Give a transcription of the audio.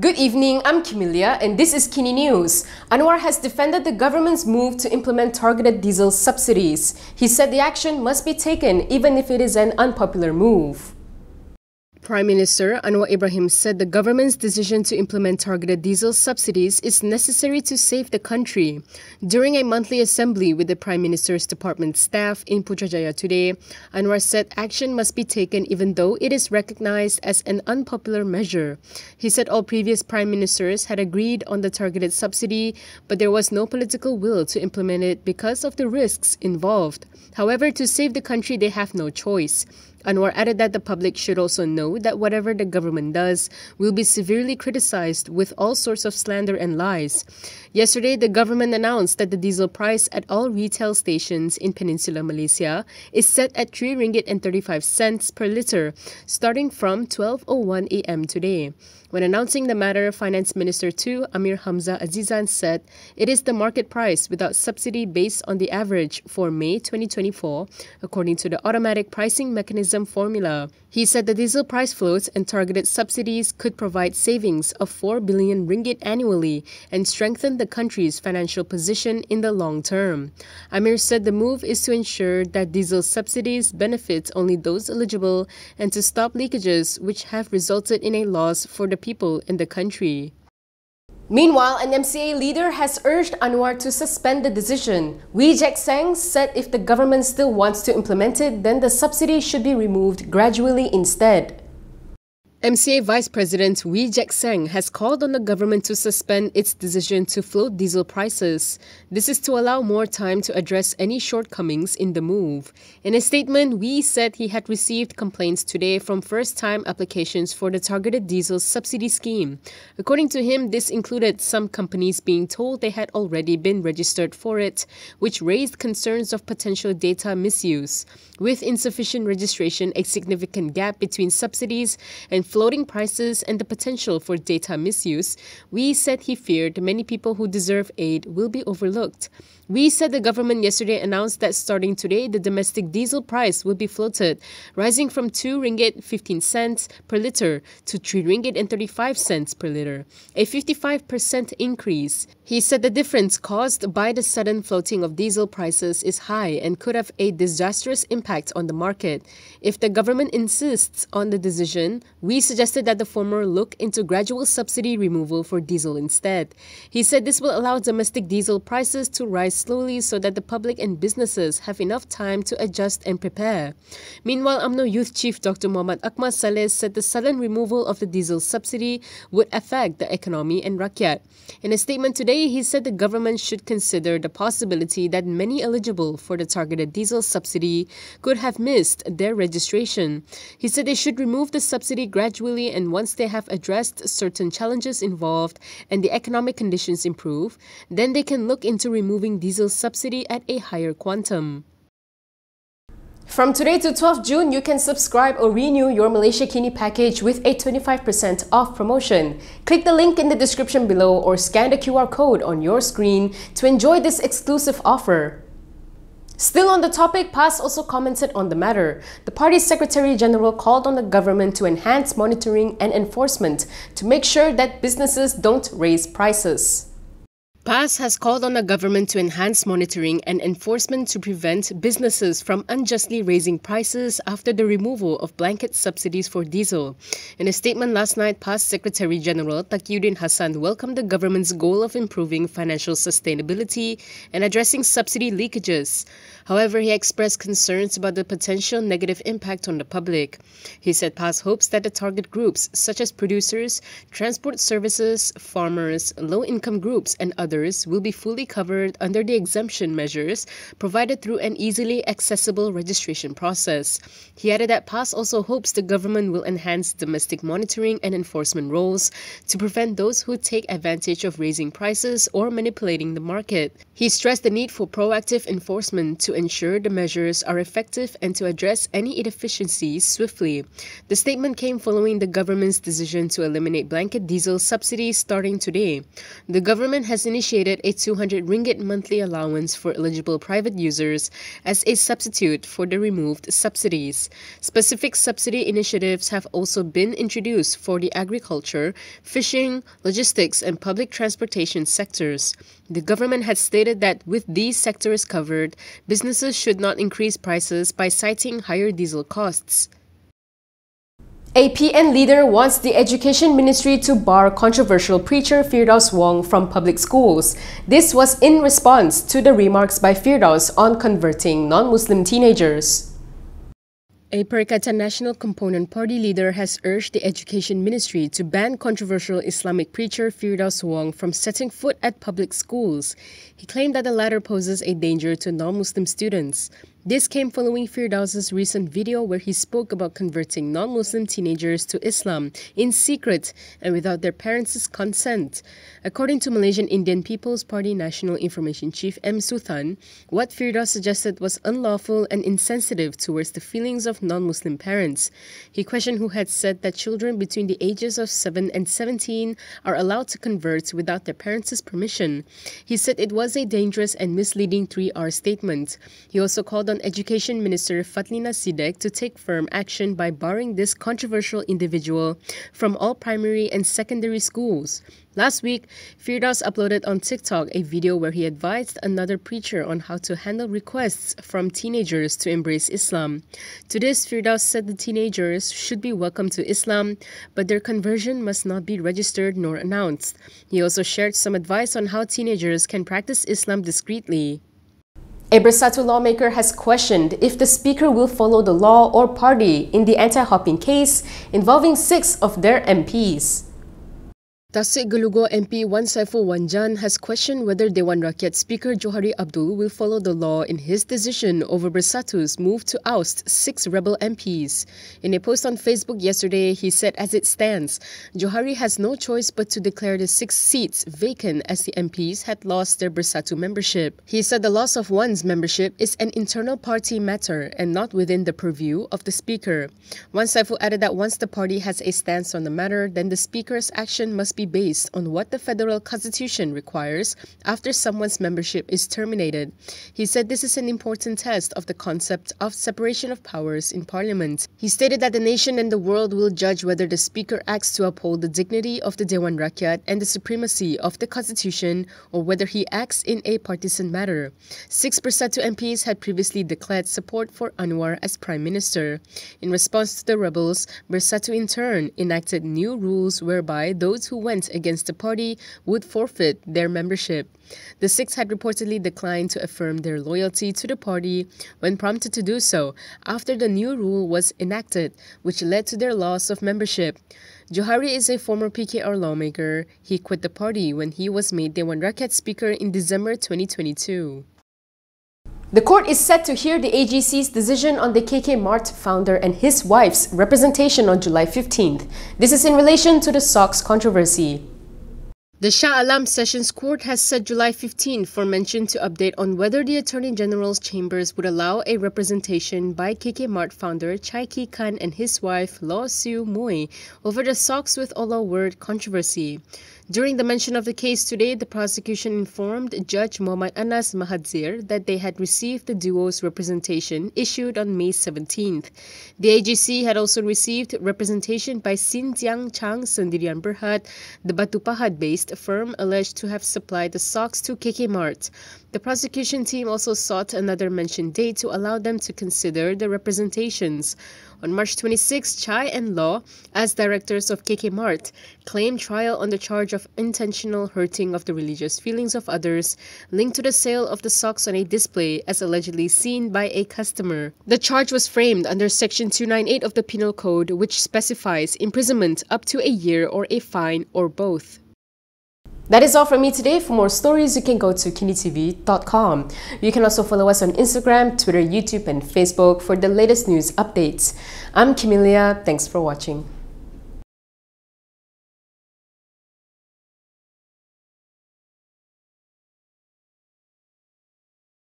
Good evening, I'm Camelia and this is KiniNews. Anwar has defended the government's move to implement targeted diesel subsidies. He said the action must be taken even if it is an unpopular move. Prime Minister Anwar Ibrahim said the government's decision to implement targeted diesel subsidies is necessary to save the country. During a monthly assembly with the Prime Minister's department staff in Putrajaya today, Anwar said action must be taken even though it is recognized as an unpopular measure. He said all previous Prime Ministers had agreed on the targeted subsidy, but there was no political will to implement it because of the risks involved. However, to save the country, they have no choice. Anwar added that the public should also know that whatever the government does will be severely criticized with all sorts of slander and lies. Yesterday, the government announced that the diesel price at all retail stations in Peninsular Malaysia is set at 3 ringgit and 35 cents per litre, starting from 12:01 a.m. today. When announcing the matter, Finance Minister 2 Amir Hamzah Azizan said it is the market price without subsidy based on the average for May 2024, according to the automatic pricing mechanism formula. He said the diesel price floats and targeted subsidies could provide savings of 4 billion ringgit annually and strengthen the country's financial position in the long term. Amir said the move is to ensure that diesel subsidies benefit only those eligible and to stop leakages which have resulted in a loss for the people in the country. Meanwhile, an MCA leader has urged Anwar to suspend the decision. Wee Jeck Seng said if the government still wants to implement it, then the subsidy should be removed gradually instead. MCA Vice President Wee Jeck Seng has called on the government to suspend its decision to float diesel prices. This is to allow more time to address any shortcomings in the move. In a statement, Wee said he had received complaints today from first-time applications for the targeted diesel subsidy scheme. According to him, this included some companies being told they had already been registered for it, which raised concerns of potential data misuse. With insufficient registration, a significant gap between subsidies and floating prices and the potential for data misuse, Wee said he feared many people who deserve aid will be overlooked. Wee said the government yesterday announced that starting today, the domestic diesel price will be floated, rising from 2 ringgit 15 cents per litre to 3 ringgit and 35 cents per litre, a 55% increase. He said the difference caused by the sudden floating of diesel prices is high and could have a disastrous impact on the market. If the government insists on the decision, Wee suggested that the former look into gradual subsidy removal for diesel instead. He said this will allow domestic diesel prices to rise slowly so that the public and businesses have enough time to adjust and prepare. Meanwhile, UMNO Youth Chief Dr. Muhammad Akmal Saleh said the sudden removal of the diesel subsidy would affect the economy and rakyat. In a statement today, he said the government should consider the possibility that many eligible for the targeted diesel subsidy could have missed their registration. He said they should remove the subsidy gradually, and once they have addressed certain challenges involved and the economic conditions improve, then they can look into removing diesel subsidy at a higher quantum. From today to 12 June, you can subscribe or renew your Malaysia Kini package with a 25% off promotion. Click the link in the description below or scan the QR code on your screen to enjoy this exclusive offer. Still on the topic, PAS also commented on the matter. The party's Secretary General called on the government to enhance monitoring and enforcement to make sure that businesses don't raise prices. PAS has called on the government to enhance monitoring and enforcement to prevent businesses from unjustly raising prices after the removal of blanket subsidies for diesel. In a statement last night, PAS Secretary General Takiyuddin Hassan welcomed the government's goal of improving financial sustainability and addressing subsidy leakages. However, he expressed concerns about the potential negative impact on the public. He said PAS hopes that the target groups such as producers, transport services, farmers, low-income groups and others will be fully covered under the exemption measures provided through an easily accessible registration process. He added that PAS also hopes the government will enhance domestic monitoring and enforcement roles to prevent those who take advantage of raising prices or manipulating the market. He stressed the need for proactive enforcement to to ensure the measures are effective and to address any inefficiencies swiftly. The statement came following the government's decision to eliminate blanket diesel subsidies starting today. The government has initiated a 200 ringgit monthly allowance for eligible private users as a substitute for the removed subsidies. Specific subsidy initiatives have also been introduced for the agriculture, fishing, logistics, and public transportation sectors. The government had stated that with these sectors covered, businesses should not increase prices by citing higher diesel costs. A PN leader wants the Education Ministry to bar controversial preacher Firdaus Wong from public schools. This was in response to the remarks by Firdaus on converting non-Muslim teenagers. A Perikatan National Component Party leader has urged the Education Ministry to ban controversial Islamic preacher Firdaus Wong from setting foot at public schools. He claimed that the latter poses a danger to non-Muslim students. This came following Firdaus's recent video where he spoke about converting non-Muslim teenagers to Islam in secret and without their parents' consent. According to Malaysian Indian People's Party National Information Chief M. Suthan, what Firdaus suggested was unlawful and insensitive towards the feelings of non-Muslim parents. He questioned who had said that children between the ages of 7 and 17 are allowed to convert without their parents' permission. He said it was a dangerous and misleading 3R statement. He also called on Education Minister Fatlina Sidek to take firm action by barring this controversial individual from all primary and secondary schools. Last week, Firdaus uploaded on TikTok a video where he advised another preacher on how to handle requests from teenagers to embrace Islam. To this, Firdaus said the teenagers should be welcome to Islam, but their conversion must not be registered nor announced. He also shared some advice on how teenagers can practice Islam discreetly. A Bersatu lawmaker has questioned if the speaker will follow the law or party in the anti-hopping case involving 6 of their MPs. Tasik Gelugo MP Wan Saiful Wanjan has questioned whether Dewan Rakyat Speaker Johari Abdul will follow the law in his decision over Bersatu's move to oust 6 rebel MPs. In a post on Facebook yesterday, he said as it stands, Johari has no choice but to declare the 6 seats vacant as the MPs had lost their Bersatu membership. He said the loss of one's membership is an internal party matter and not within the purview of the Speaker. Wan Saiful added that once the party has a stance on the matter, then the Speaker's action must be based on what the federal constitution requires after someone's membership is terminated. He said this is an important test of the concept of separation of powers in Parliament. He stated that the nation and the world will judge whether the Speaker acts to uphold the dignity of the Dewan Rakyat and the supremacy of the constitution or whether he acts in a partisan matter. 6 Bersatu MPs had previously declared support for Anwar as Prime Minister. In response to the rebels, Bersatu in turn enacted new rules whereby those who went against the party would forfeit their membership. The 6 had reportedly declined to affirm their loyalty to the party when prompted to do so after the new rule was enacted, which led to their loss of membership. Johari is a former PKR lawmaker. He quit the party when he was made Dewan Rakyat Speaker in December 2022. The court is set to hear the AGC's decision on the KK Mart founder and his wife's representation on July 15th. This is in relation to the socks controversy. The Shah Alam Sessions Court has set July 15 for mention to update on whether the Attorney General's chambers would allow a representation by KK Mart founder Chai Ki Khan and his wife Law Siu Moy over the socks with Allah word controversy. During the mention of the case today, the prosecution informed Judge Muhammad Anas Mahadzir that they had received the duo's representation issued on May 17th. The AGC had also received representation by Xinjiang Chang Sendirian Berhad, the Batu Pahat-based firm alleged to have supplied the socks to KK Mart. The prosecution team also sought another mentioned date to allow them to consider the representations. On March 26, Chai and Law, as directors of KK Mart, claimed trial on the charge of intentional hurting of the religious feelings of others linked to the sale of the socks on a display as allegedly seen by a customer. The charge was framed under Section 298 of the Penal Code, which specifies imprisonment up to a year or a fine or both. That is all from me today. For more stories, you can go to Kinitv.com. You can also follow us on Instagram, Twitter, YouTube, and Facebook for the latest news updates. I'm Camelia. Thanks for watching.